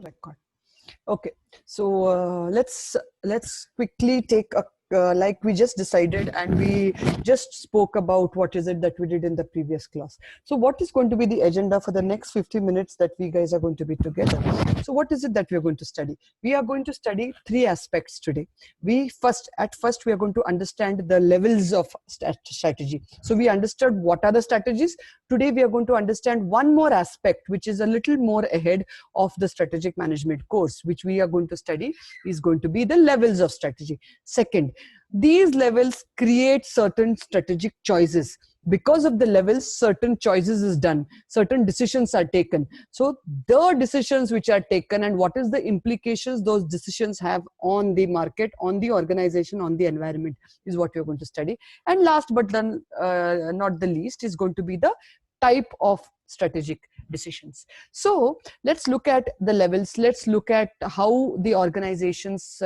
Record. Okay, so let's quickly take a like we just decided and we just spoke about what is it that we did in the previous class. So what is going to be the agenda for the next 50 minutes that we guys are going to be together? So what is it that we are going to study? We are going to study three aspects today. At first we are going to understand the levels of strategy. So we understood what are the strategies. Today we are going to understand one more aspect which is a little more ahead of the strategic management course, which we are going to study is going to be the levels of strategy. Second, these levels create certain strategic choices. Because of the levels, certain choices is done, certain decisions are taken. So the decisions which are taken and what is the implications those decisions have on the market, on the organization, on the environment is what we are going to study. And last but then not the least is going to be the type of strategic decisions. So let's look at the levels. Let's look at how the organizations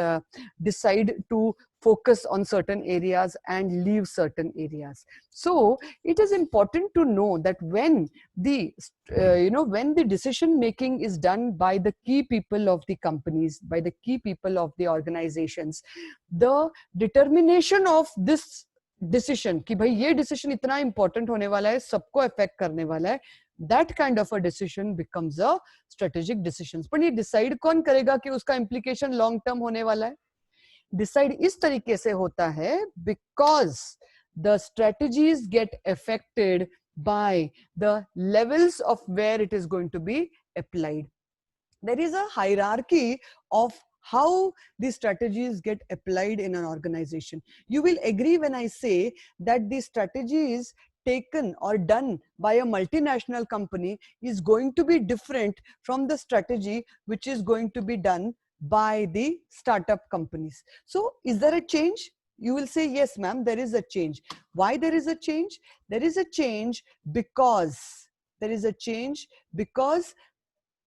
decide to focus on certain areas and leave certain areas. So it is important to know that when the when the decision making is done by the key people of the companies, by the key people of the organizations, the determination of this decision कि भाई ये decision इतना important होने वाला है, सबको affect करने वाला है, that kind of a decision becomes a strategic decisions. पर ये decide कौन करेगा कि उसका implication long term होने वाला है? Decide इस तरीके से होता है because the strategies get affected by the levels of where it is going to be applied. There is a hierarchy of how these strategies get applied in an organization. You will agree when I say that the strategies taken or done by a multinational company is going to be different from the strategy which is going to be done by the startup companies. So is there a change? You will say, yes, ma'am, there is a change. Why there is a change? There is a change because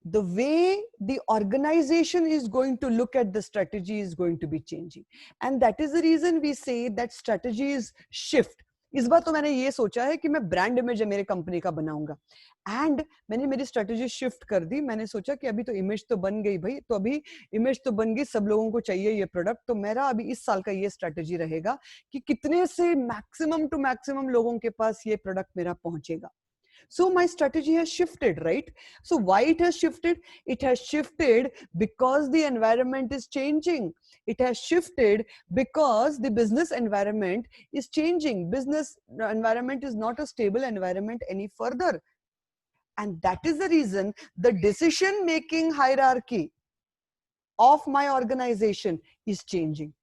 the way the organization is going to look at the strategy is going to be changing. And that is the reason we say that strategies shift. इस बार तो मैंने ये सोचा है कि मैं brand image मेरे company का बनाऊंगा एंड मैंने मेरी स्ट्रेटजी शिफ्ट कर दी. मैंने सोचा कि अभी तो इमेज तो बन गई भाई, तो अभी इमेज तो बन गई, सब लोगों को चाहिए ये प्रोडक्ट, तो मेरा अभी इस साल का ये स्ट्रेटजी रहेगा कि कितने से मैक्सिमम टू मैक्सिमम लोगों के पास ये प्रोडक्ट मेरा पहुंचेगा. So my strategy has shifted, right? So why it has shifted? It has shifted because the environment is changing. It has shifted because the business environment is changing. Business environment is not a stable environment any further. And that is the reason the decision-making hierarchy of my organization is changing.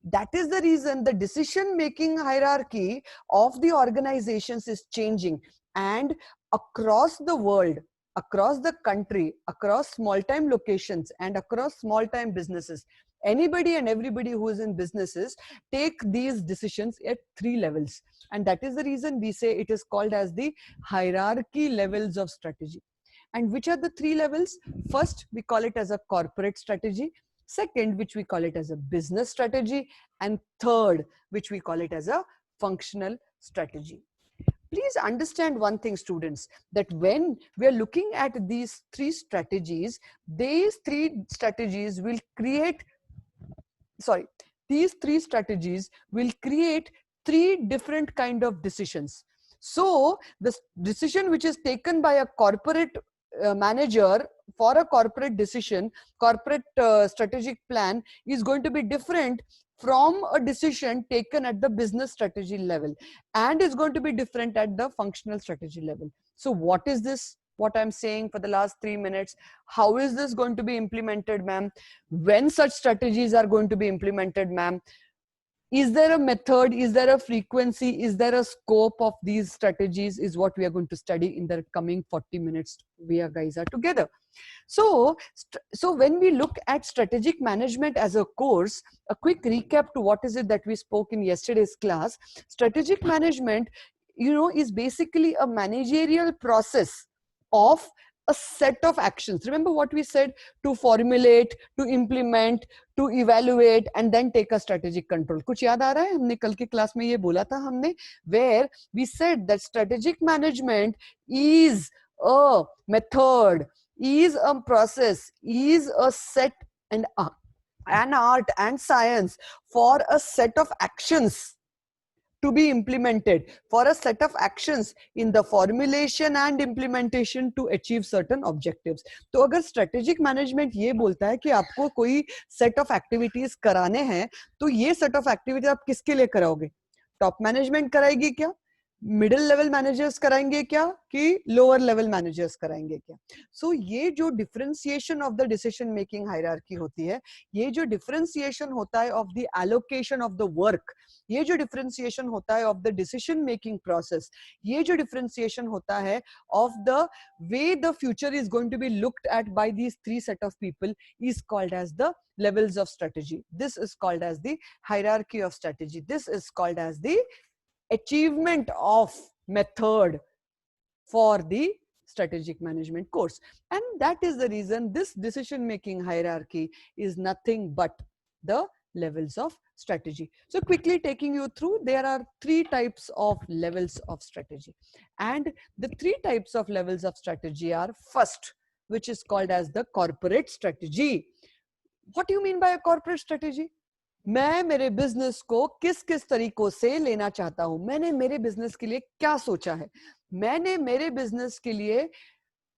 That is the reason the decision-making hierarchy of the organizations is changing. And across the world, across the country, across small-time locations and across small-time businesses, anybody and everybody who is in businesses take these decisions at three levels. And that is the reason we say it is called as the hierarchy levels of strategy. And which are the three levels? First, we call it as a corporate strategy. Second, which we call it as a business strategy. And third, which we call it as a functional strategy. Please understand one thing, students, that when we are looking at these three strategies, these three strategies will create three different kind of decisions. So the decision which is taken by a corporate manager for a corporate decision, corporate strategic plan is going to be different from a decision taken at the business strategy level, and is going to be different at the functional strategy level. So what is this? What I'm saying for the last 3 minutes, how is this going to be implemented, ma'am? When such strategies are going to be implemented, ma'am? Is there a method? Is there a frequency? Is there a scope of these strategies is what we are going to study in the coming 40 minutes we guys are together. So when we look at strategic management as a course, a quick recap to what is it that we spoke in yesterday's class. Strategic management, is basically a managerial process of a set of actions. Remember what we said? To formulate, to implement, to evaluate, and then take a strategic control. कुछ याद आ रहा है? हमने कल की class में ये बोला था हमने, where we said that strategic management is a method, is a process, is a set and an art and science for a set of actions to be implemented, for a set of actions in the formulation and implementation to achieve certain objectives. तो अगर strategic management ये बोलता है कि आपको कोई set of activities कराने हैं, तो ये set of activities आप किसके लिए कराओगे? Top management कराएगी क्या? मिडिल लेवल मैनेजर्स कराएंगे क्या कि लोअर लेवल मैनेजर्स कराएंगे क्या? सो ये जो differentiation of the decision making hierarchy होती है, ये जो डिफरेंशिएशन होता है of the allocation of the work, ये जो डिफरेंशिएशन होता है of the decision making process, ये जो डिफरेंशिएशन होता है of the way the future is going to be looked at by these three set of people is called as the levels of strategy. This is called as the hierarchy of strategy. This is called as the achievement of method for the strategic management course. And that is the reason this decision making hierarchy is nothing but the levels of strategy. So quickly taking you through, there are three types of levels of strategy, and the three types of levels of strategy are: first, which is called as the corporate strategy. What do you mean by a corporate strategy? मैं मेरे business को किस किस तरीकों से लेना चाहता हूं, मैंने मेरे बिजनेस के लिए क्या सोचा है, मैंने मेरे बिजनेस के लिए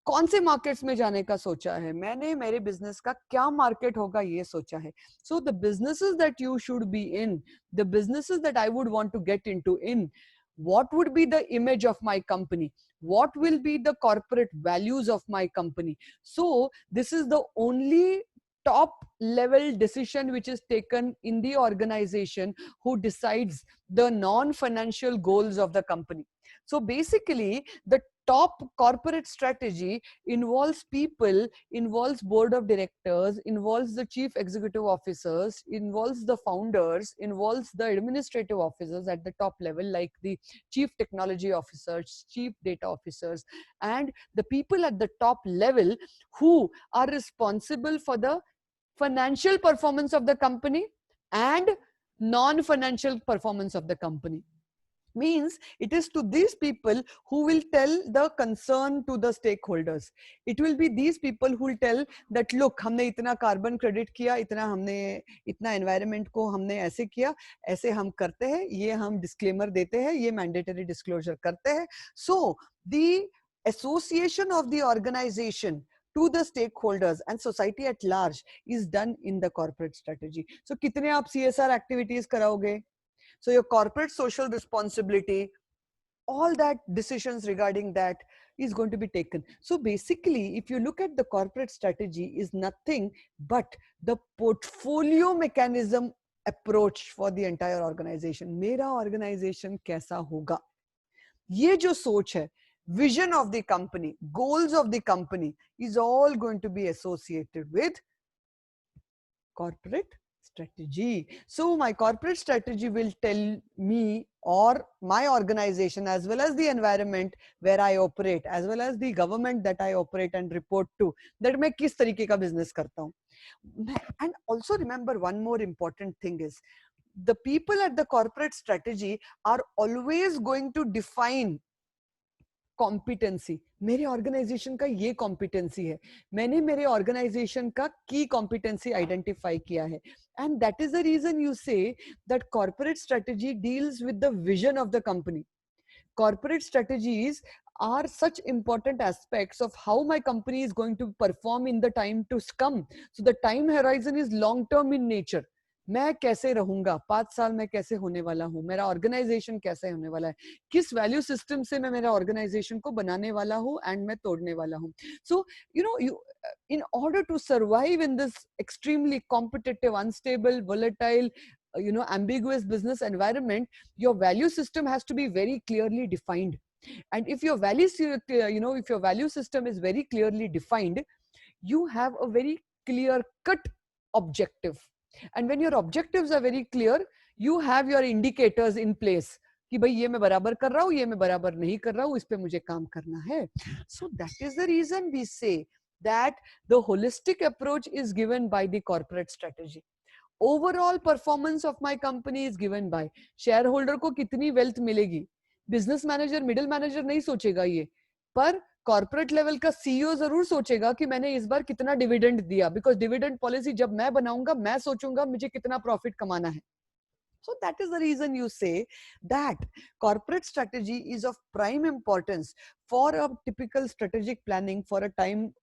कौन से मार्केट्स में जाने का सोचा है, मैंने मेरे बिजनेस का क्या मार्केट होगा ये सोचा है. So the businesses that you should be in, the businesses that I would want to get into in, what would be the image of my company, what will be the corporate values of my company. So this is the only top level decision which is taken in the organization who decides the non-financial goals of the company. So basically the top corporate strategy involves people, involves board of directors, involves the chief executive officers, involves the founders, involves the administrative officers at the top level like the chief technology officers, chief data officers, and the people at the top level who are responsible for the financial performance of the company and non-financial performance of the company. Means it is to these people who will tell the concern to the stakeholders. It will be these people who will tell that look, हमने इतना carbon credit किया, इतना हमने इतना environment को हमने ऐसे किया, ऐसे हम करते हैं, ये हम डिस्क्लेमर देते हैं, ये मैंडेटरी डिस्क्लोजर करते हैं. So the association of the organization to the stakeholders and society at large is done in the corporate strategy. So कितने आप CSR activities कराओगे? So your corporate social responsibility, all that decisions regarding that is going to be taken. So basically, if you look at the corporate strategy, is nothing but the portfolio mechanism approach for the entire organization. मेरा organization कैसा होगा? ये जो सोच है, vision of the company, goals of the company is all going to be associated with corporate strategy. So my corporate strategy will tell me or my organization as well as the environment where I operate as well as the government that I operate and report to, that मैं किस तरीके का business करता हूँ. And also remember one more important thing is the people at the corporate strategy are always going to define competency. मेरे organisation का ये competency है, मैंने मेरे ऑर्गेनाइजेशन का की कॉम्पिटेंसी आइडेंटिफाई किया है. And that is the reason you say that corporate strategy deals with the vision of the company. Corporate strategies are such important aspects of how my company is going to perform in the time to come. So the time horizon is long term in nature. मैं कैसे रहूंगा, 5 साल में कैसे होने वाला हूँ, मेरा ऑर्गेनाइजेशन कैसे होने वाला है, किस वैल्यू सिस्टम से मैं मेरा ऑर्गेनाइजेशन को बनाने वाला हूँ एंड मैं तोड़ने वाला हूँ. सो you in order to survive in this extremely competitive, unstable, volatile, ambiguous business environment, your value system has to be very clearly defined. And if your if your value system is very clearly defined, you have a very clear cut objective. And when your objectives are very clear, you have your indicators in place कि भाई ये मैं बराबर कर रहा हूँ, ये मैं बराबर नहीं कर रहा हूँ, इस पे मुझे काम करना है. So that is the reason we say that the holistic approach is given by the corporate strategy. Overall performance of my company is given by shareholder को कितनी wealth मिलेगी. बिजनेस मैनेजर, मिडिल मैनेजर नहीं सोचेगा ये, पर corporate level का CEO जरूर सोचेगा कि मैंने इस बार कितना डिविडेंड दिया, बिकॉज डिविडेंड पॉलिसी जब मैं बनाऊंगा मैं सोचूंगा मुझे कितना प्रॉफिट कमाना है. So that is the reason you say that corporate strategy is of prime importance for a typical strategic planning for a time,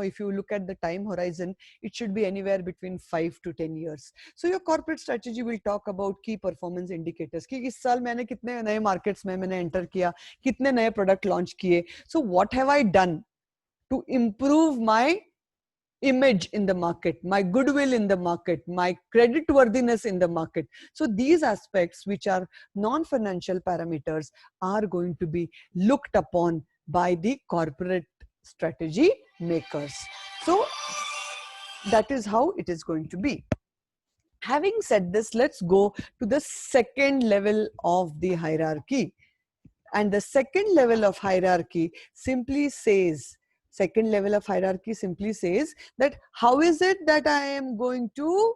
if you look at the time horizon, it should be anywhere between 5 to 10 years. So your corporate strategy will talk about key performance indicators कि इस साल मैंने कितने नए markets में मैंने enter किया, कितने नए product launch किए, so what have I done to improve my image in the market, my goodwill in the market, my credit worthiness in the market. So these aspects, which are non-financial parameters, are going to be looked upon by the corporate strategy makers. So that is how it is going to be. Having said this, let's go to the second level of the hierarchy. And the second level of hierarchy simply says, that how is it that I am going to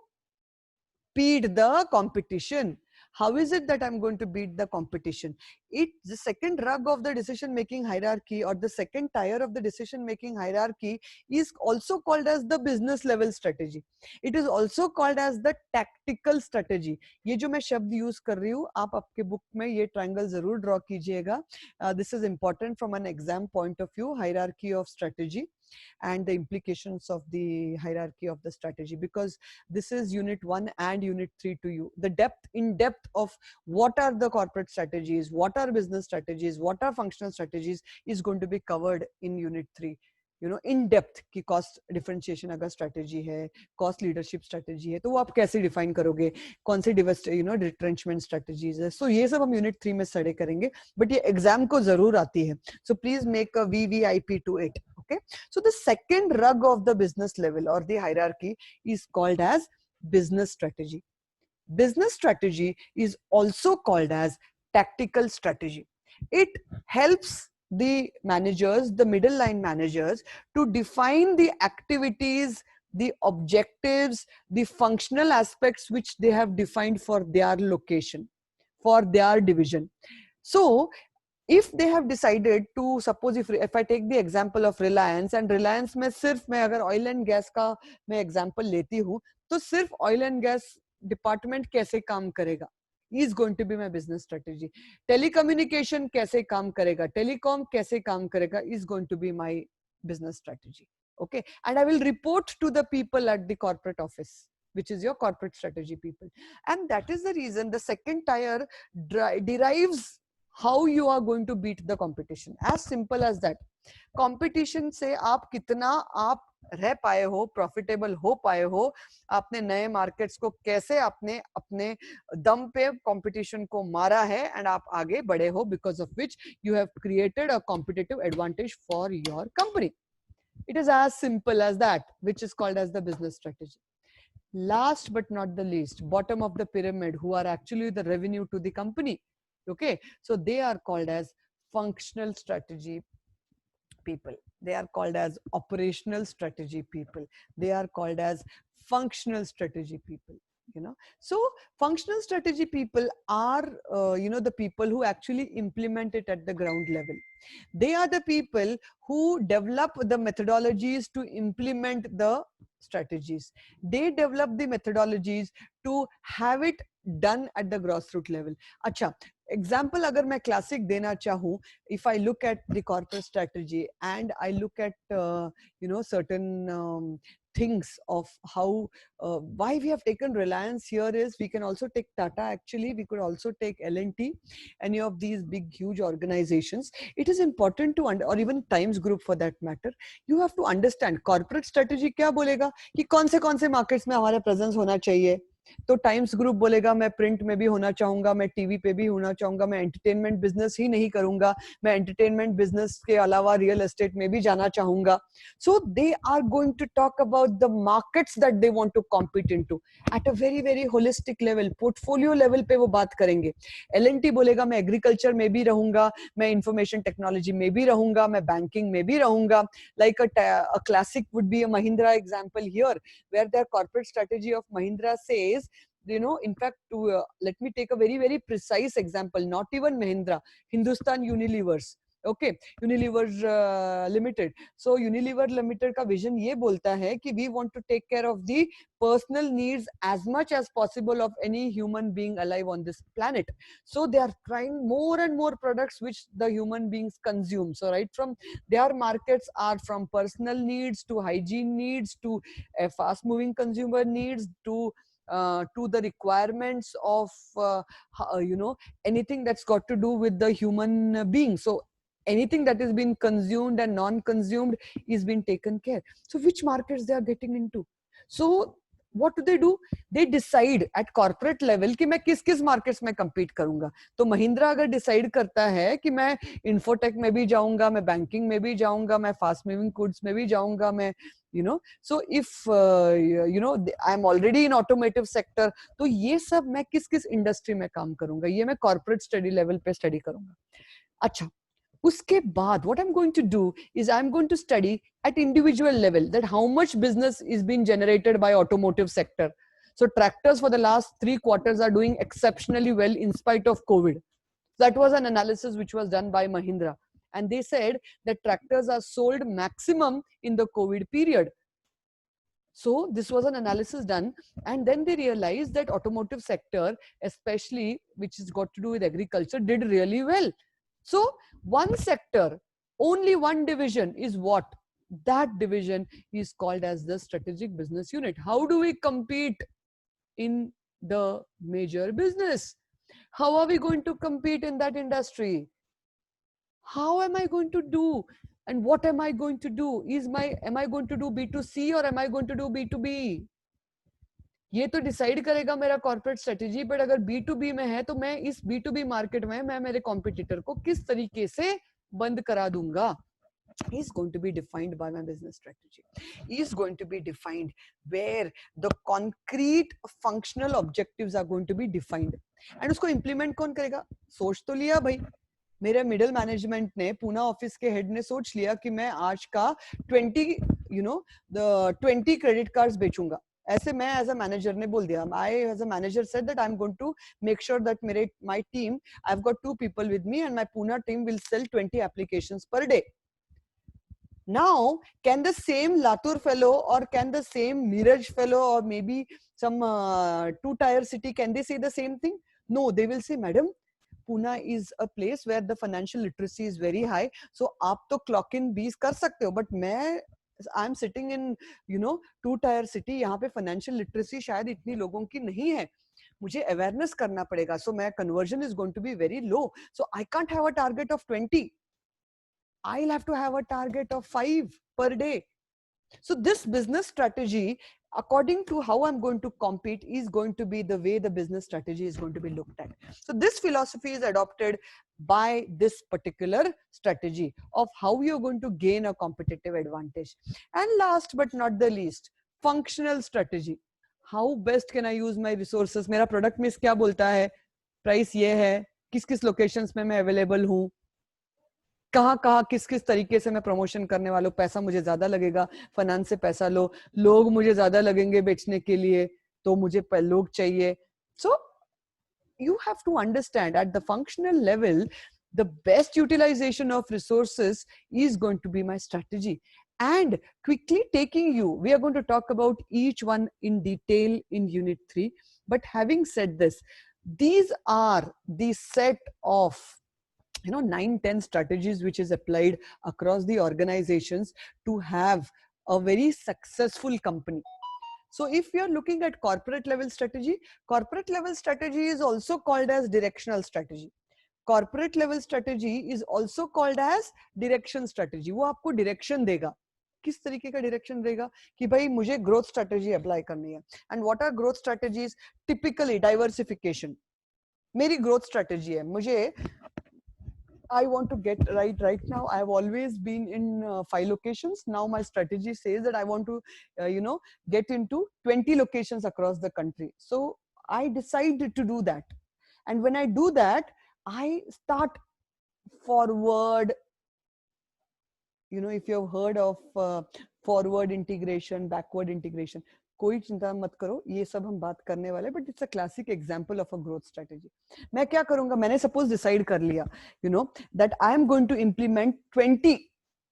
beat the competition? How is it that I'm going to beat the competition? The second rung of the decision making hierarchy, or the second tier of the decision making hierarchy, is also called as the business level strategy. It is also called as the tactical strategy. ये जो मैं शब्द use कर रही हूँ, आप आपके book में ये ट्रायंगल जरूर ड्रॉ कीजिएगा. This is important from an exam point of view, hierarchy of strategy and the implications of the hierarchy of the strategy, because this is unit 1 and unit 3 to you. The in depth of what are the corporate strategies, what are business strategies, what are functional strategies is going to be covered in unit 3. In depth की cost differentiation अगर strategy है, cost leadership strategy है, तो वो आप कैसे define करोगे, कौन सी retrenchment strategies है. So ये सब हम unit 3 में study करेंगे, but ये exam को जरूर आती है. So please make a VVIP to it. Okay. So the second rung of the business level or the hierarchy is called as business strategy. Business strategy is also called as tactical strategy. It helps the managers, the middle line managers, to define the activities, the objectives, the functional aspects which they have defined for their location, for their division. So if they have decided to, suppose if I take the example of Reliance, and Reliance में सिर्फ मैं अगर oil and gas का मैं example लेती हूँ, तो सिर्फ oil and gas department कैसे काम करेगा is going to be my business strategy. Telecommunication कैसे काम करेगा, telecom कैसे काम करेगा is going to be my business strategy. Okay, and I will report to the people at the corporate office, which is your corporate strategy people. And that is the reason the second tier derives how you are going to beat the competition. As simple as that. Competition से आप कितना आप रह पाए हो, profitable हो पाए हो, आपने नए मार्केट्स को कैसे आपने अपने दम पे कंपटीशन को मारा है, एंड आप आगे बढ़े हो, because of which you have created a competitive advantage for your company. It is as simple as that, which is called as the business strategy. Last but not the least, bottom of the pyramid, who are actually the revenue to the company. Okay, so they are called as functional strategy people. They are called as operational strategy people. They are called as functional strategy people. So functional strategy people are the people who actually implement it at the ground level. They are the people who develop the methodologies to implement the strategies. They develop the methodologies to have it done at the grassroots level. Acha, example अगर मैं classic देना चाहूँ, if I look at the corporate strategy and I look at certain things of how why we have taken Reliance here is, we can also take Tata, actually we could also take L&T, any of these big huge organizations. It is important to or even Times Group for that matter, you have to understand corporate strategy क्या बोलेगा कि कौन से markets में हमारा presence होना चाहिए. तो टाइम्स ग्रुप बोलेगा मैं प्रिंट में भी होना चाहूंगा, मैं टीवी पे भी होना चाहूंगा, मैं एंटरटेनमेंट बिजनेस ही नहीं करूंगा, मैं एंटरटेनमेंट बिजनेस के अलावा रियल एस्टेट में भी जाना चाहूंगा. So they are going to talk about the markets that they want to compete into at a very very holistic level, portfolio level पे वो बात करेंगे. L&T बोलेगा मैं एग्रीकल्चर में भी रहूंगा, मैं इंफॉर्मेशन टेक्नोलॉजी में भी रहूंगा, मैं बैंकिंग में भी रहूंगा. Like a classic would be a Mahindra example here, where their corporate strategy of Mahindra says, in fact, let me take a very very precise example, not even Mahindra, Hindustan Unilevers. Okay, Unilever limited. So Unilever limited का vision ये बोलता है कि we want to take care of the personal needs as much as possible of any human being alive on this planet. So they are trying more and more products which the human beings consume. So right from their markets are from personal needs to hygiene needs to fast moving consumer needs to the requirements of anything that's got to do with the human being. So anything that is being consumed and non-consumed is being taken care. So which markets they are getting into? So what do? They decide at corporate level कि मैं किस किस markets में compete करूंगा. तो महिंद्रा अगर decide करता है कि मैं इंफोटेक में भी जाऊंगा, मैं बैंकिंग में भी जाऊंगा, मैं फास्ट मूविंग गुड्स में भी जाऊंगा, मैं so if I'm already in automotive sector, तो ये सब मैं किस किस इंडस्ट्री में काम करूंगा, ये मैं corporate study level पे study करूंगा. अच्छा, उसके बाद what I'm going to do is I'm going to study at individual level that how much business is being generated by automotive sector. So tractors for the last 3 quarters are doing exceptionally well in spite of COVID. That was an analysis which was done by Mahindra, and they said that tractors are sold maximum in the COVID period. So this was an analysis done, and then they realized that automotive sector, especially which has got to do with agriculture, did really well. So one sector, only one division is what? That division is called as the strategic business unit. How do we compete in the major business? How are we going to compete in that industry? How am I going to do? And what am I going to do? Am I going to do B2C or am I going to do B2B? ये तो decide करेगा मेरा corporate strategy. But अगर B2B में है तो मैं इस B2B मार्केट में मैं मेरे कॉम्पिटिटर को किस तरीके से बंद करा दूंगा is going to be defined by my business strategy. Is going to be defined where the concrete functional objectives are going to be defined. And उसको implement कौन करेगा? सोच तो लिया भाई, मेरे मिडिल मैनेजमेंट ने, पूना ऑफिस के हेड ने सोच लिया कि मैं आज का 20 क्रेडिट कार्ड्स बेचूंगा. ऐसे मैं एज अ मैनेजर ने बोल दिया. I as a manager said that I am going to make sure that my team, I have got 2 people with me and my Pune team will sell 20 applications per day. Now, can the same Latur fellow or can the same Miraj fellow or maybe some 2-tier city, can they say the same thing? No, they will say, Madam, Pune is a place where the financial literacy is very high. So, आप तो clock in 20 कर सकते हो, but I'm sitting in 2-tier city. यहाँ पे financial literacy शायद इतनी लोगों की नहीं है. मुझे awareness करना पड़ेगा. So, my conversion is going to be very low. So, I can't have a target of 20. I'll have to have a target of 5 per day. So this business strategy, according to how I'm going to compete, is going to be the way the business strategy is going to be looked at. So this philosophy is adopted by this particular strategy of how you're going to gain a competitive advantage. And last but not the least, functional strategy. How best can I use my resources? मेरा product mix क्या बोलता है? Price ये है, किस किस locations में मैं available हूँ, कहाँ कहाँ किस किस तरीके से मैं प्रमोशन करने वाला हूँ, पैसा मुझे ज्यादा लगेगा, फाइनेंस से पैसा लो, लोग मुझे ज्यादा लगेंगे बेचने के लिए, तो मुझे लोग चाहिए. So you have to understand at the functional level, the best utilization of resources is going to be my strategy. And quickly taking you, we are going to talk about each one in detail in unit 3. But having said this, these are the set of 9-10 strategies which is applied across the organizations to have a very successful company. So if you are looking at corporate level strategy is also called as directional strategy. Corporate level strategy is also called as direction strategy. वो आपको direction देगा. किस तरीके का direction देगा कि भाई मुझे growth strategy apply करनी है. And what are growth strategies? Typically diversification. मेरी growth strategy है, मुझे I want to get right now. I have always been in 5 locations. Now my strategy says that I want to, get into 20 locations across the country. So I decided to do that. And when I do that, I start forward. If you've heard of forward integration, backward integration. कोई चिंता मत करो, ये सब हम बात करने वाले, but it's a classic example of a growth strategy. मैं क्या करूंगा, मैंने सपोज डिसाइड कर लिया that I am going to implement 20,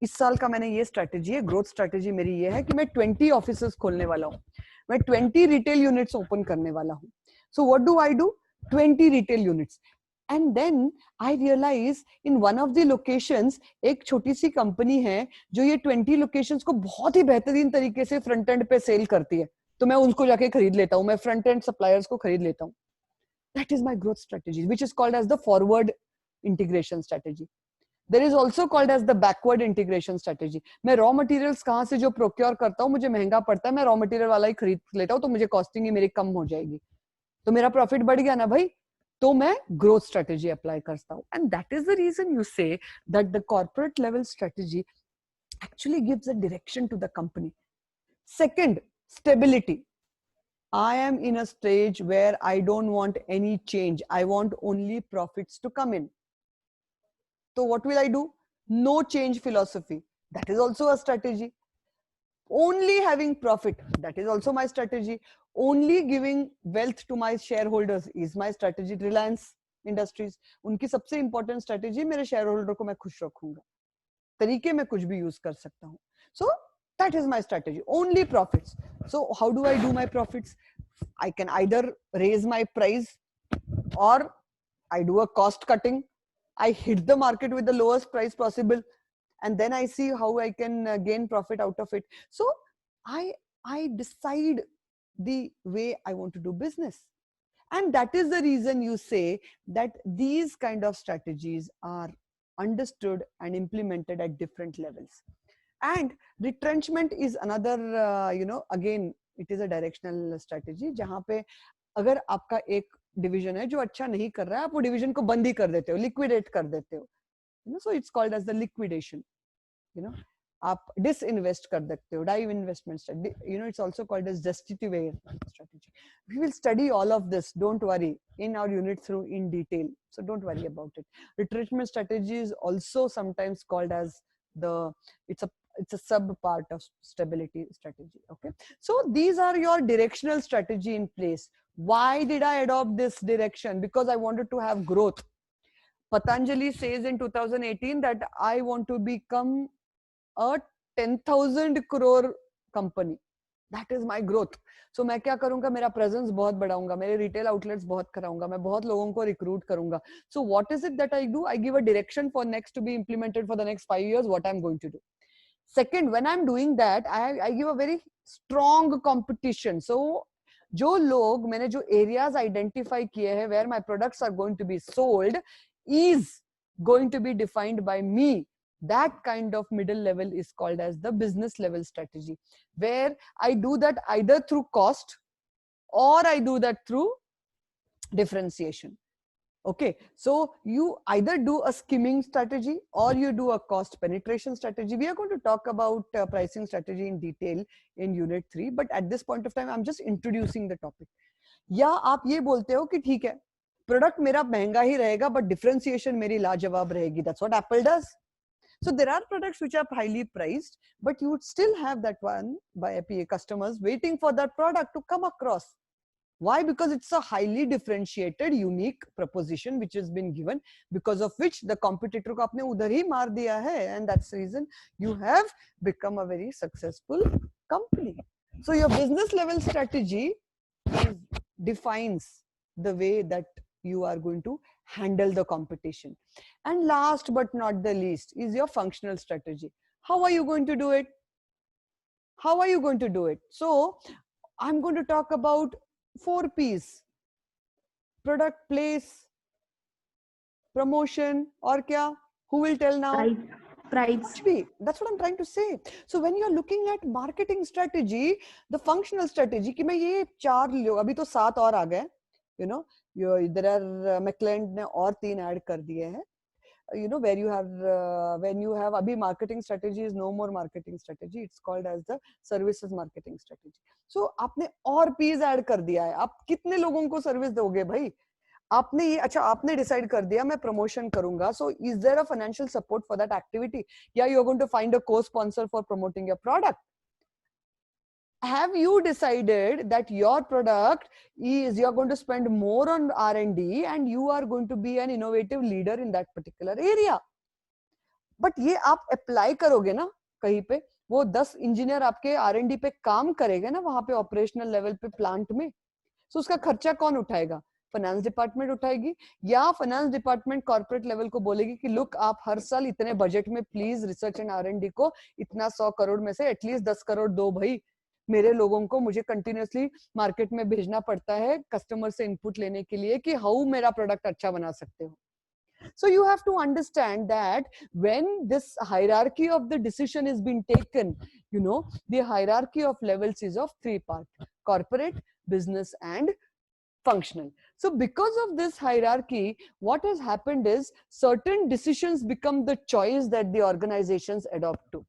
इस साल का मैंने ये स्ट्रेटेजी है, ग्रोथ स्ट्रेटेजी मेरी ये है कि मैं 20 ऑफिसेस खोलने वाला हूँ, मैं 20 रिटेल यूनिट्स ओपन करने वाला हूँ. So what do I do, 20 retail units. And then I realise in one of the locations एक छोटी सी कंपनी है जो ये 20 लोकेशंस को बहुत ही बेहतरीन तरीके से फ्रंट एंड पे सेल करती है, तो मैं उनको जाके खरीद लेता हूँ, मैं फ्रंट एंड सप्लायर्स को खरीद लेता हूँ. That is my growth strategy which is called as the forward integration strategy. There is also called as the backward integration strategy. मैं रॉ मटेरियल्स कहाँ से जो प्रोक्योर करता हूँ, मुझे महंगा पड़ता है, मैं रॉ मटेरियल वाला ही खरीद लेता हूँ, तो मुझे कॉस्टिंग ही मेरी कम हो जाएगी, तो मेरा प्रॉफिट बढ़ गया ना भाई, तो मैं ग्रोथ स्ट्रेटेजी अप्लाई करता हूं. And that is the reason you say that the corporate level strategy actually gives a direction to the company. Second, stability. I am in a stage where I don't want any change. I want only profits to come in. So what will I do? No change philosophy. That is also a strategy. Only having profit. That is also my strategy. Only giving wealth to my shareholders is my strategy. Reliance Industries, उनकी सबसे important strategy मेरे shareholder को मैं खुश रखूंगा, तरीके में कुछ भी use कर सकता हूँ. So that is my strategy. Only profits. So how do I do my profits? I can either raise my price or I do a cost cutting. I hit the market with the lowest price possible, and then I see how I can gain profit out of it. So I decide the way I want to do business. And that is the reason you say that these kind of strategies are understood and implemented at different levels. And retrenchment is another, again, it is a directional strategy, जहाँ पे अगर आपका एक division है जो अच्छा नहीं कर रहा है, आप वो डिवीजन को बंद ही कर देते हो, लिक्विडेट कर देते हो. So it's called as the liquidation. आप disinvest कर सकते हो, dive investment strategy. It's also called as destitute strategy. We will study all of this, don't worry, in our unit through in detail. So don't worry about it. Retrenchment strategy is also sometimes called as it's a sub part of stability strategy. Okay. So these are your directional strategy in place. Why did I adopt this direction? Because I wanted to have growth. Patanjali says in 2018 that I want to become a 10,000 crore company. That is my growth. So मैं क्या करूंगा, मेरा presence बहुत बढ़ाऊंगा, मेरे retail outlets बहुत कराऊंगा, मैं बहुत लोगों को recruit करूंगा. So what is it that I do? I give a direction for next to be implemented for the next 5 years, what I'm going to do. Second, when I'm doing that, I give a very strong competition. So जो लोग मैंने जो areas identify किए हैं where my products are going to be sold is going to be defined by me. That kind of middle level is called as the business level strategy, where I do that either through cost or I do that through differentiation. Okay, so you either do a skimming strategy or you do a cost penetration strategy. We are going to talk about pricing strategy in detail in unit 3, but at this point of time I'm just introducing the topic. या आप ये बोलते हो कि ठीक है, product मेरा महंगा ही रहेगा but differentiation मेरी लाजवाब रहेगी. That's what Apple does. So there are products which are highly priced, but you would still have that one by customers waiting for that product to come across. Why? Because it's a highly differentiated, unique proposition which has been given, because of which the competitor को आपने उधर ही मार दिया है, and that's the reason you have become a very successful company. So your business level strategy defines the way that you are going to handle the competition. And last but not the least is your functional strategy. How are you going to do it? How are you going to do it? So I'm going to talk about 4 P's: product, place, promotion, or kya? Who will tell now? Price. That's what I'm trying to say. So when you're looking at marketing strategy, the functional strategy, कि मैं ये 4 लो, अभी तो 7 और आ गए, there are McLean ने और 3 add कर दिए हैं. Where you have when you have abhi marketing strategy is no more marketing strategy, it's called as the services marketing strategy. So आपने और P's ऐड कर दिया है. आप कितने लोगों को सर्विस दोगे भाई? आपने ये अच्छा आपने डिसाइड कर दिया मैं प्रमोशन करूंगा. So is there a financial support for that activity? Yeah, you're going to find a co-sponsor for promoting your product. have you decided that your product is, you're going to spend more on R&D and you are going to be an innovative leader in that particular area? But ये आप apply करोगे ना कहीं पे, वो 10 engineer आपके R&D पे काम करेंगे ना वहां पे ऑपरेशनल लेवल पे प्लांट में, सो उसका खर्चा कौन उठाएगा? फाइनेंस डिपार्टमेंट उठाएगी, या फाइनेंस डिपार्टमेंट कॉर्पोरेट लेवल को बोलेगी कि लुक आप हर साल इतने बजट में प्लीज रिसर्च एंड R&D को इतना 100 करोड़ में से एटलीस्ट 10 करोड़ दो भाई, मेरे लोगों को मुझे कंटिन्यूअसली मार्केट में भेजना पड़ता है कस्टमर से इनपुट लेने के लिए कि हाउ मेरा प्रोडक्ट अच्छा बना सकते हो. So you have to understand that when this hierarchy of the decision is being taken, you know, the hierarchy of levels is of 3 parts: corporate, business and functional. So because of this hierarchy, what has happened is certain decisions become the choice that the organizations adopt to.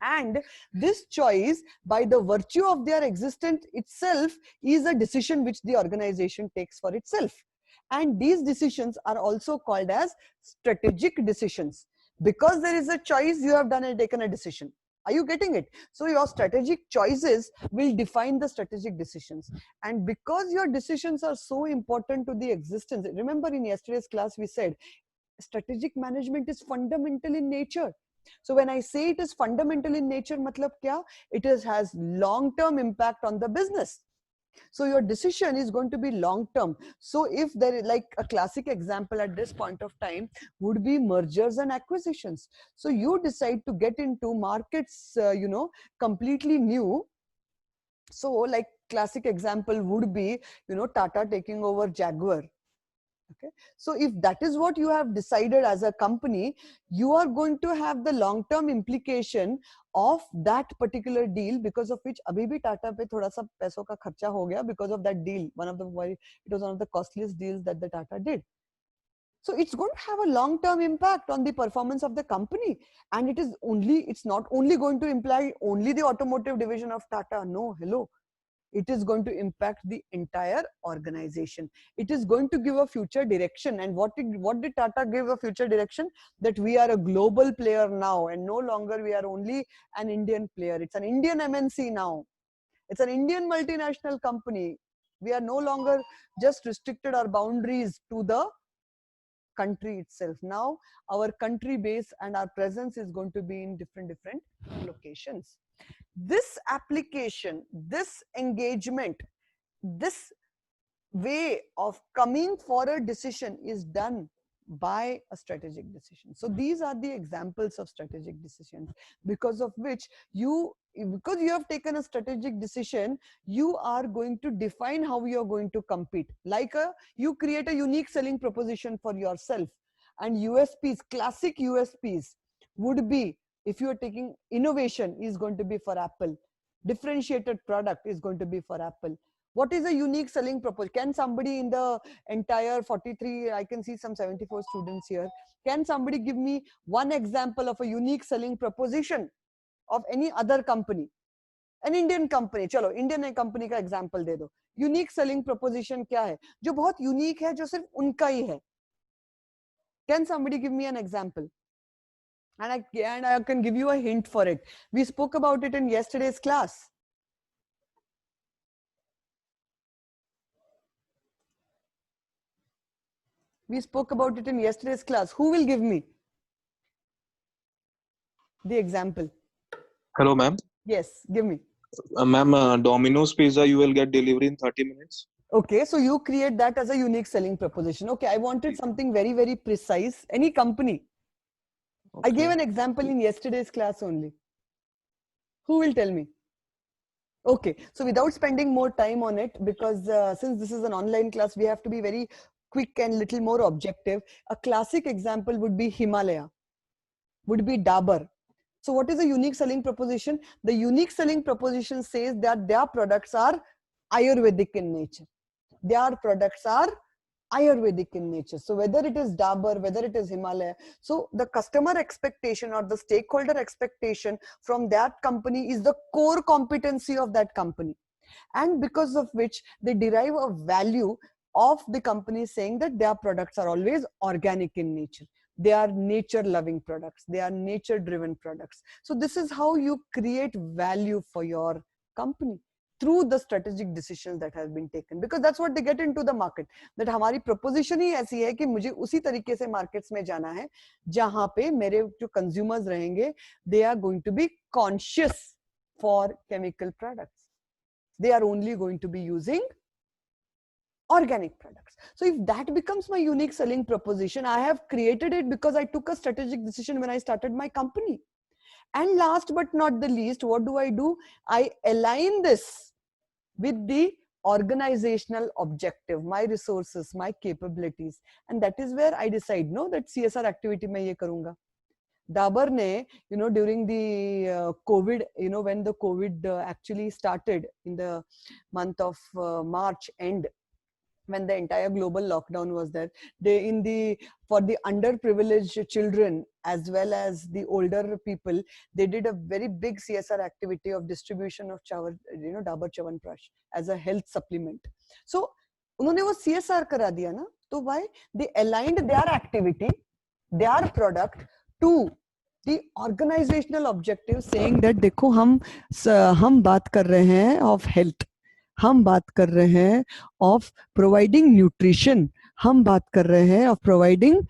And this choice, by the virtue of their existence itself, is a decision which the organization takes for itself. And these decisions are also called as strategic decisions. Because there is a choice, you have done and taken a decision. Are you getting it? So your strategic choices will define the strategic decisions. And because your decisions are so important to the existence, remember in yesterday's class we said strategic management is fundamental in nature. So when I say it is fundamental in nature, matlab kya? It has long-term impact on the business. So your decision is going to be long term. So if there is, like a classic example at this point of time would be mergers and acquisitions. So you decide to get into markets, you know, completely new. So like classic example would be, you know, Tata taking over Jaguar. Okay, so if that is what you have decided as a company, you are going to have the long term implication of that particular deal, because of which abhi bhi Tata pe thoda sa पैसों का खर्चा हो गया because of that deal. It was one of the costliest deals that the Tata did. So it's going to have a long term impact on the performance of the company, and it's not only going to imply only the automotive division of Tata. No, hello. It is going to impact the entire organization. It is going to give a future direction. And what did Tata give a future direction? That we are a global player now, and no longer we are only an Indian player. It's an Indian MNC now. It's an Indian multinational company. We are no longer just restricted our boundaries to the country itself. Now our country base and our presence is going to be in different locations. This application, this engagement, this way of coming for a decision is done by a strategic decision. So these are the examples of strategic decisions, because of which because you have taken a strategic decision, you are going to define how you are going to compete. Like you create a unique selling proposition for yourself, and USPs, classic USPs would be, if you are taking innovation, is going to be for Apple. Differentiated product is going to be for Apple. What is a unique selling proposition? Can somebody in the entire 43, I can see some 74 students here, can somebody give me one example of a unique selling proposition of any other company? An Indian company, चलो Indian company का example दे दो. Unique selling proposition क्या है जो बहुत unique है, जो सिर्फ उनका ही है? Can somebody give me an example? And I can give you a hint for it. We spoke about it in yesterday's class. We spoke about it in yesterday's class. Who will give me the example? Hello, ma'am. Yes, give me. Ma'am, Domino's Pizza, you will get delivery in 30 minutes. Okay, so you create that as a unique selling proposition. Okay, I wanted something very, very precise. Any company. Okay. I gave an example in yesterday's class only. Who will tell me? Okay, so without spending more time on it, because since this is an online class, we have to be very quick and little more objective. A classic example would be Himalaya, would be Dabur. So what is a unique selling proposition? The unique selling proposition says that their products are Ayurvedic in nature. Their products are Ayurvedic in nature. So whether it is Dabur, whether it is Himalaya, so the customer expectation or the stakeholder expectation from that company is the core competency of that company. And because of which they derive a value of the company saying that their products are always organic in nature. They are nature loving products. They are nature driven products. So this is how you create value for your company through the strategic decisions that have been taken, because that's what they get into the market, that हमारी proposition ही ऐसी है कि मुझे उसी तरीके से markets में जाना है जहां पे मेरे जो consumers रहेंगे, they are going to be conscious for chemical products. They are only going to be using organic products. So if that becomes my unique selling proposition, I have created it because I took a strategic decision when I started my company. And last but not the least, what do? I align this with the organizational objective, my resources, my capabilities. And that is where I decide, no, that CSR activity मैं ये करूँगा. Dabar ne, during the COVID, when the COVID actually started in the month of March end, when the entire global lockdown was there, for the underprivileged children as well as the older people, they did a very big CSR activity of distribution of Chawar, Dabur Chyawanprash as a health supplement. So उन्होंने वो CSR करा दिया ना, तो why they aligned their activity, their product to the organizational objective, saying that देखो हम बात कर रहे हैं of health, हम बात कर रहे हैं of providing nutrition, हम बात कर रहे हैं of providing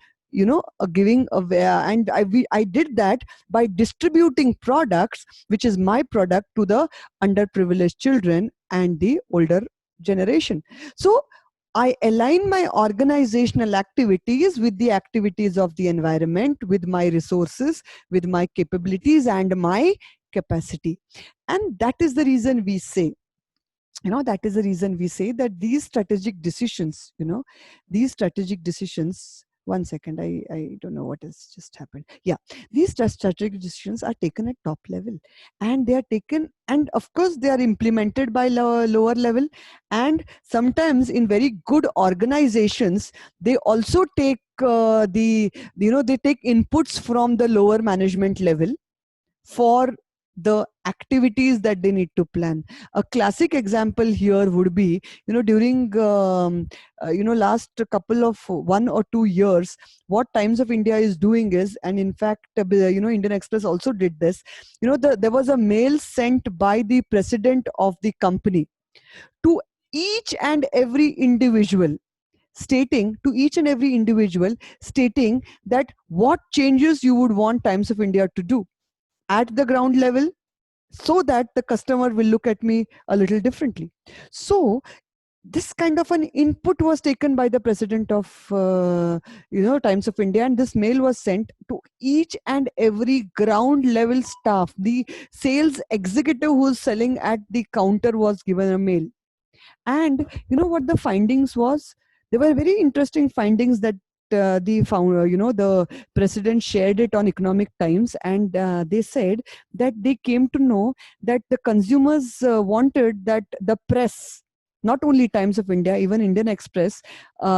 giving away. And I did that by distributing products, which is my product, to the underprivileged children and the older generation. So I align my organizational activities with the activities of the environment, with my resources, with my capabilities and my capacity. And that is the reason we say, that these strategic decisions, one second, I don't know what has just happened. Yeah, these strategic decisions are taken at top level, and they are taken, and of course they are implemented by lower level, and sometimes in very good organizations they also take they take inputs from the lower management level for the activities that they need to plan. A classic example here would be, during last couple of 1 or 2 years, what Times of India is doing is, and in fact Indian Express also did this, there was a mail sent by the president of the company to each and every individual, stating that what changes you would want Times of India to do at the ground level, so that the customer will look at me a little differently. So this kind of an input was taken by the president of Times of India, and this mail was sent to each and every ground level staff. The sales executive who's selling at the counter was given a mail. And what the findings was? There were very interesting findings that the president shared it on Economic Times, and they said that they came to know that the consumers wanted that the press, not only Times of India, even Indian Express,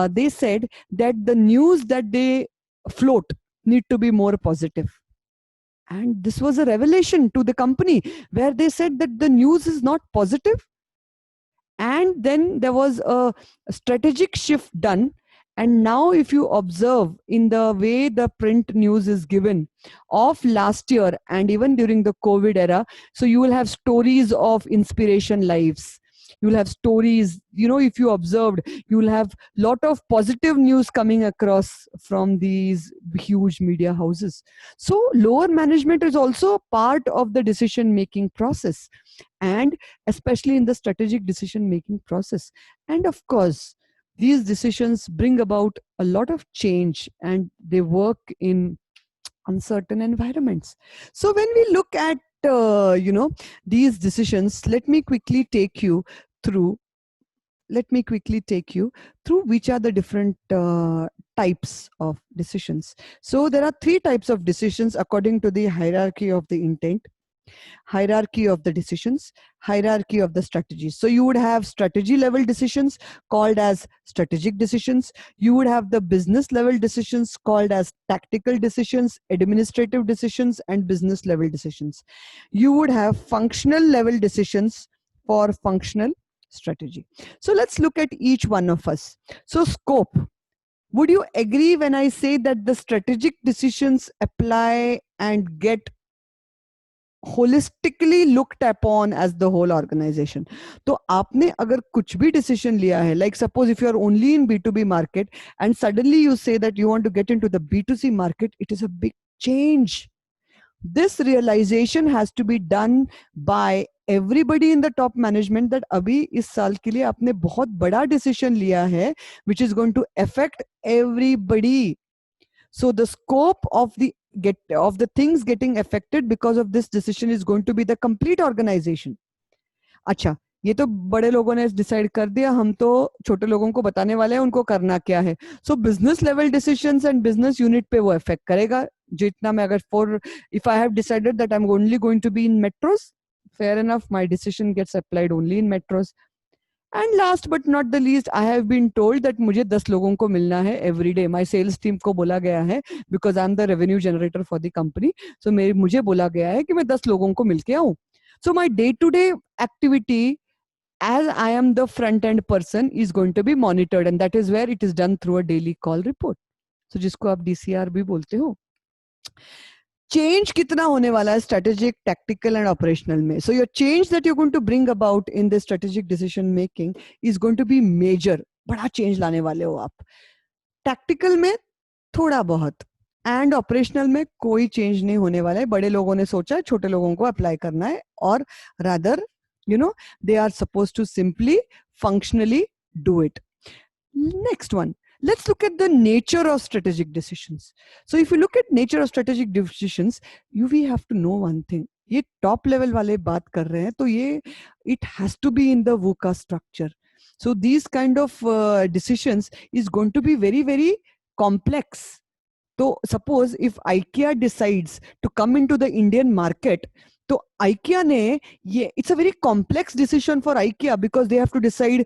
they said that the news that they float need to be more positive. And this was a revelation to the company, where they said that the news is not positive. And then there was a strategic shift done. And now if you observe in the way the print news is given of last year and even during the COVID era, so you will have stories of inspiration lives. You will have stories, if you observed, you will have lot of positive news coming across from these huge media houses. So lower management is also part of the decision making process, and especially in the strategic decision making process. And of course, these decisions bring about a lot of change, and they work in uncertain environments. So when we look at these decisions, let me quickly take you through which are the different types of decisions. So there are 3 types of decisions according to the hierarchy of the intent, hierarchy of the decisions, hierarchy of the strategies. So you would have strategy level decisions called as strategic decisions. You would have the business level decisions called as tactical decisions, administrative decisions, and business level decisions. You would have functional level decisions for functional strategy. So let's look at each one of us. So scope. Would you agree when I say that the strategic decisions apply and get holistically looked upon as the whole organization. तो आपने अगर कुछ भी decision लिया है, like suppose if you are only in B2B market and suddenly you say that you want to get into the B2C market, it is a big change. This realization has to be done by everybody in the top management that अभी इस साल के लिए आपने बहुत बड़ा decision लिया है which is going to affect everybody. So the scope of the things getting affected because of this decision is going to be the complete organization. अच्छा, ये तो बड़े लोगों ने डिसाइड कर दिया, हम तो छोटे लोगों को बताने वाले हैं उनको करना क्या है. So business level decisions and business unit पे वो इफेक्ट करेगा. जितना मैं अगर for if I have decided that I am only going to be in metros, fair enough, my decision gets applied only in metros. And last but not the least, I have been told that मुझे 10 लोगों को मिलना है every day. My sales team को बोला गया है because I am the revenue generator for the company. So मुझे बोला गया है कि मैं 10 लोगों को मिल के आऊं. So my day-to-day activity as I am the front-end person is going to be monitored, and that is where it is done through a daily call report. So जिसको आप DCR भी बोलते हो. चेंज कितना होने वाला है स्ट्रेटेजिक, टैक्टिकल एंड ऑपरेशनल में. So your change that you going to bring about in the strategic decision making is going to be major. बड़ा चेंज लाने वाले हो आप. टैक्टिकल में थोड़ा बहुत एंड ऑपरेशनल में कोई चेंज नहीं होने वाला है. बड़े लोगों ने सोचा है छोटे लोगों को अप्लाई करना है, और rather they are supposed to simply functionally do it. Next one, let's look at the nature of strategic decisions. So if you look at nature of strategic decisions, we have to know one thing. ये top level वाले बात कर रहे हैं, तो ये it has to be in the VUCA structure. So these kind of decisions is going to be very, very complex. So suppose if IKEA decides to come into the Indian market, तो IKEA ने ये, it's a very complex decision for IKEA because they have to decide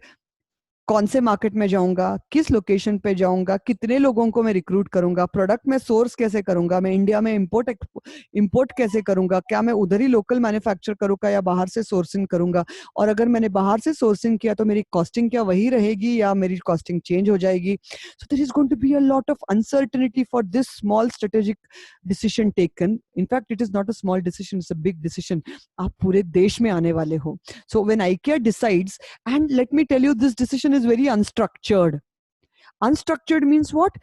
कौन से market में जाऊंगा, किस location पे जाऊंगा, कितने लोगों को मैं रिक्रूट करूंगा, प्रोडक्ट में सोर्स कैसे करूंगा, मैं इंडिया में इंपोर्ट कैसे करूंगा, क्या मैं उधर ही लोकल मैन्युफैक्चर करूंगा या बाहर से सोर्सिंग करूंगा, और अगर मैंने बाहर से सोर्सिंग किया तो मेरी कॉस्टिंग क्या वही रहेगी या मेरी कॉस्टिंग चेंज हो जाएगी. So there is going to be a lot of uncertainty for this small strategic decision taken. In fact it is not a small decision, it's a big decision. आप पूरे देश में आने वाले हो. So when IKEA decides, and let me tell you, this decision is very unstructured. Unstructured means what?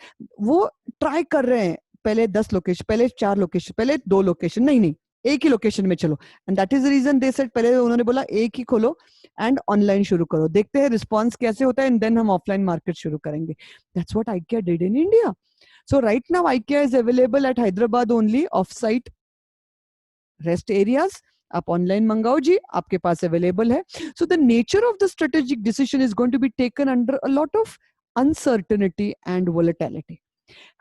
वो try कर रहे हैं पहले 10 लोकेशन, पहले 4 लोकेशन, पहले 2 लोकेशन, नहीं नहीं एक ही लोकेशन में चलो. And that is the reason they said, पहले उन्होंने बोला एक ही खोलो एंड ऑनलाइन शुरू करो, देखते हैं रिस्पॉन्स कैसे होता है, एंड देन हम ऑफलाइन मार्केट शुरू करेंगे. That's what IKEA did in India. So right now IKEA is available at Hyderabad only, off site. Rest areas आप ऑनलाइन मंगाओ जी, आपके पास अवेलेबल है. So the nature of the strategic decision is going to be taken under a lot of uncertainty and volatility.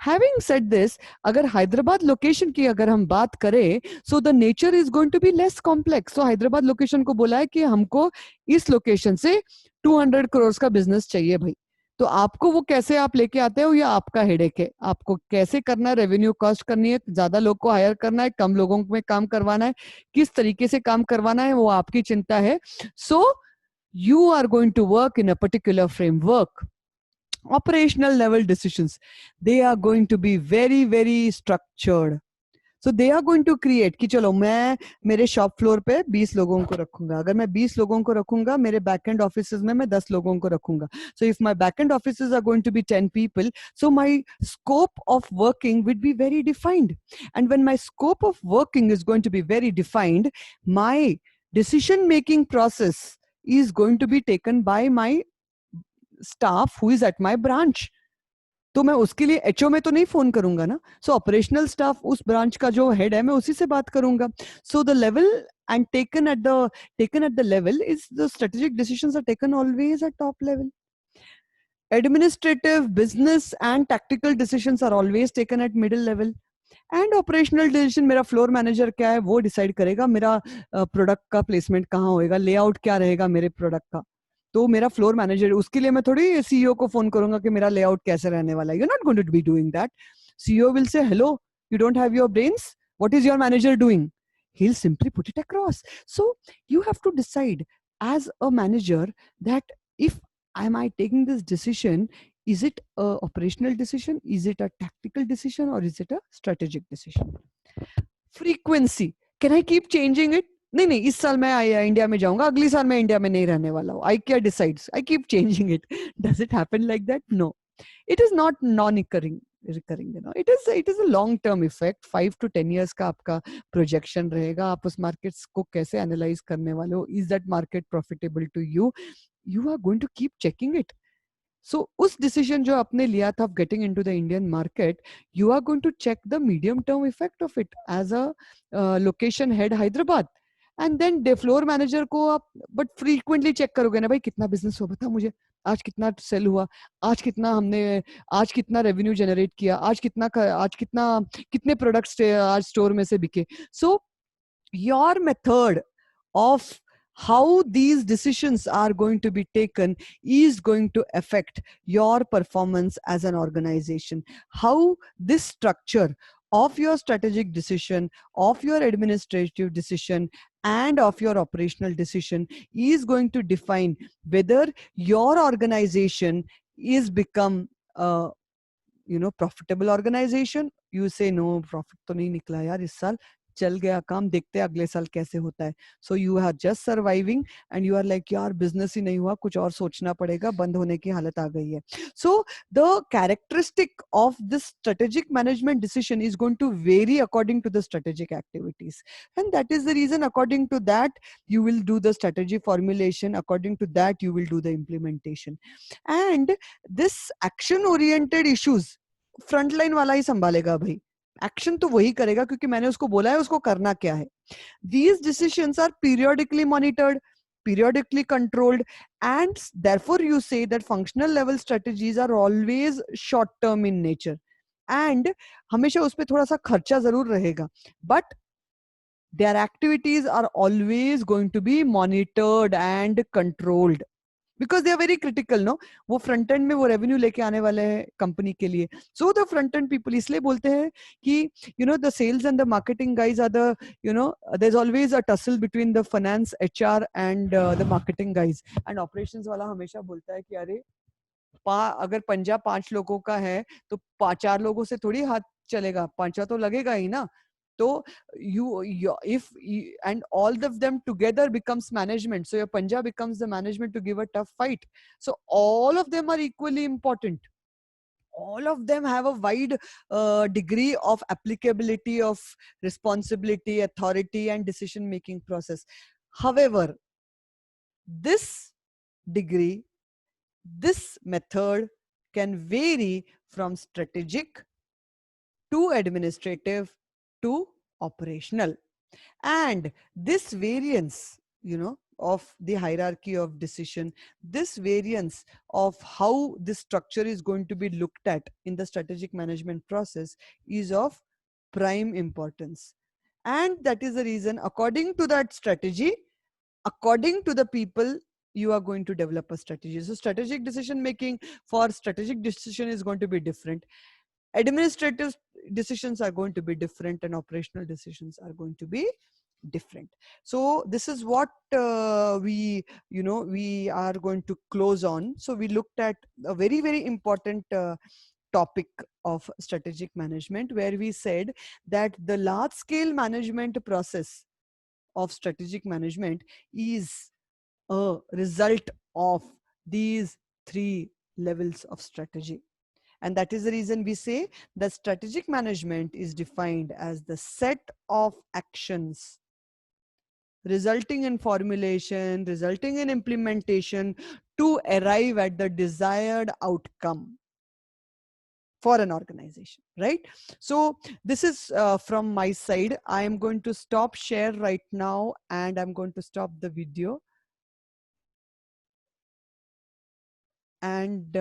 Having said this, अगर Hyderabad location की अगर हम बात करें, so the nature is going to be less complex. So Hyderabad location को बोला है कि हमको इस लोकेशन से 200 करोड़ का बिजनेस चाहिए भाई. तो आपको वो कैसे आप लेके आते हो, ये आपका हेडेक है. आपको कैसे करना है, रेवेन्यू कॉस्ट करनी है, ज्यादा लोग को हायर करना है, कम लोगों में काम करवाना है, किस तरीके से काम करवाना है, वो आपकी चिंता है. So you are going to work in a particular framework. Operational level decisions, they are going to be very, very structured. So they are going to create कि चलो मैं मेरे शॉप फ्लोर पे 20 लोगों को रखूंगा. अगर मैं 20 लोगों को रखूंगा, मेरे बैक एंड ऑफिस में मैं 10 लोगों को रखूंगा. So if my back end offices are going to be 10 people, so my scope of working would be very defined. And when my scope of working is going to be very defined, my decision making process is going to be taken by my staff who is at my branch. तो मैं उसके लिए HO में तो नहीं phone करूंगा ना. So operational staff उस ब्रांच का जो हेड है मैं उसी से बात करूंगा. So the level and taken at the level is the strategic decisions are taken always at top level. Administrative, business and tactical decisions are always taken at middle level. And operational decision मेरा floor manager क्या है वो decide करेगा. मेरा product का placement कहाँ होएगा, layout क्या रहेगा मेरे प्रोडक्ट का, तो मेरा फ्लोर मैनेजर, उसके लिए मैं थोड़ी सीईओ को फोन करूंगा कि मेरा लेआउट कैसे रहने वाला है. You are not going to be doing that. CEO will say hello, you don't have your brains, what is your manager doing. He'll simply put it across. So you have to decide as a manager that if am I taking this decision, is it a operational decision, is it a tactical decision, or is it a strategic decision. Frequency, can I keep changing it? नहीं नहीं, इस साल मैं India में जाऊंगा, अगली साल मैं इंडिया में नहीं रहने वाला हूँ, आई क्या decides, I keep changing it. Does it happen like that? No, it is not non recurring, you know, it is a long term effect. 5 to 10 years का आपका प्रोजेक्शन रहेगा. आप उस मार्केट्स को कैसे एनालाइज करने वाले हो? Is that market profitable to you? You are going to keep checking it. So उस decision जो आपने लिया था of getting into the Indian market, you are going to check the medium term effect of it as a location head Hyderabad. And then the floor manager को आप but frequently check करोगे ना, भाई कितना business हुआ बता मुझे, आज कितना सेल हुआ, आज कितना हमने, आज कितना रेवेन्यू जनरेट किया, आज कितना कितने प्रोडक्ट्स आज स्टोर में से बिके. So your method of how these decisions are going to be taken is going to affect your performance as an organization. How this structure of your strategic decision, of your administrative decision, and of your operational decision is going to define whether your organization is become a profitable organization. You say no, profit तो नहीं निकला यार इस साल, चल गया काम, देखते हैं अगले साल कैसे होता है. So you are just surviving and you are like यार बिजनेस ही नहीं हुआ, कुछ और सोचना पड़ेगा, बंद होने की हालत आ गई है. So the characteristic of this strategic management decision is going to vary according to the strategic activities, and that is the reason according to that you will do the strategy formulation, according to that you will do the implementation. And this action oriented issues frontline वाला ही संभालेगा भाई. Action तो वही करेगा क्योंकि मैंने उसको बोला है उसको करना क्या है. These decisions are periodically monitored, periodically controlled, and therefore you say that functional level strategies are always short term in nature. And हमेशा उस पर थोड़ा सा खर्चा जरूर रहेगा, but their activities are always going to be monitored and controlled. Because they are very critical, no, वो front end में वो रेवेन्यू लेके आने वाले हैं कंपनी के लिए. So the front end people इसलिए बोलते हैं कि the sales and the marketing guys are the there is always a tussle between the finance HR and the marketing guys. And operations वाला हमेशा बोलता है कि अरे अगर पंजा 5 लोगों का है तो 4 लोगों से थोड़ी हाथ चलेगा, पंजा तो लगेगा ही ना. So and all of them together becomes management. So your Punjab becomes the management to give a tough fight. So all of them are equally important. All of them have a wide degree of applicability of responsibility, authority, and decision-making process. However, this degree, this method can vary from strategic to administrative to operational. And this variance, of the hierarchy of decision, this variance of how this structure is going to be looked at in the strategic management process is of prime importance. And that is the reason, according to that strategy, according to the people, you are going to develop a strategy. So strategic decision making for strategic decision is going to be different. Administrative decisions are going to be different, and operational decisions are going to be different. So this is what we are going to close on. So we looked at a very, very important topic of strategic management, where we said that the large scale management process of strategic management is a result of these 3 levels of strategy. And that is the reason we say that strategic management is defined as the set of actions resulting in formulation, resulting in implementation to arrive at the desired outcome for an organization, right? So this is from my side. I am going to stop share right now, and I'm going to stop the video. And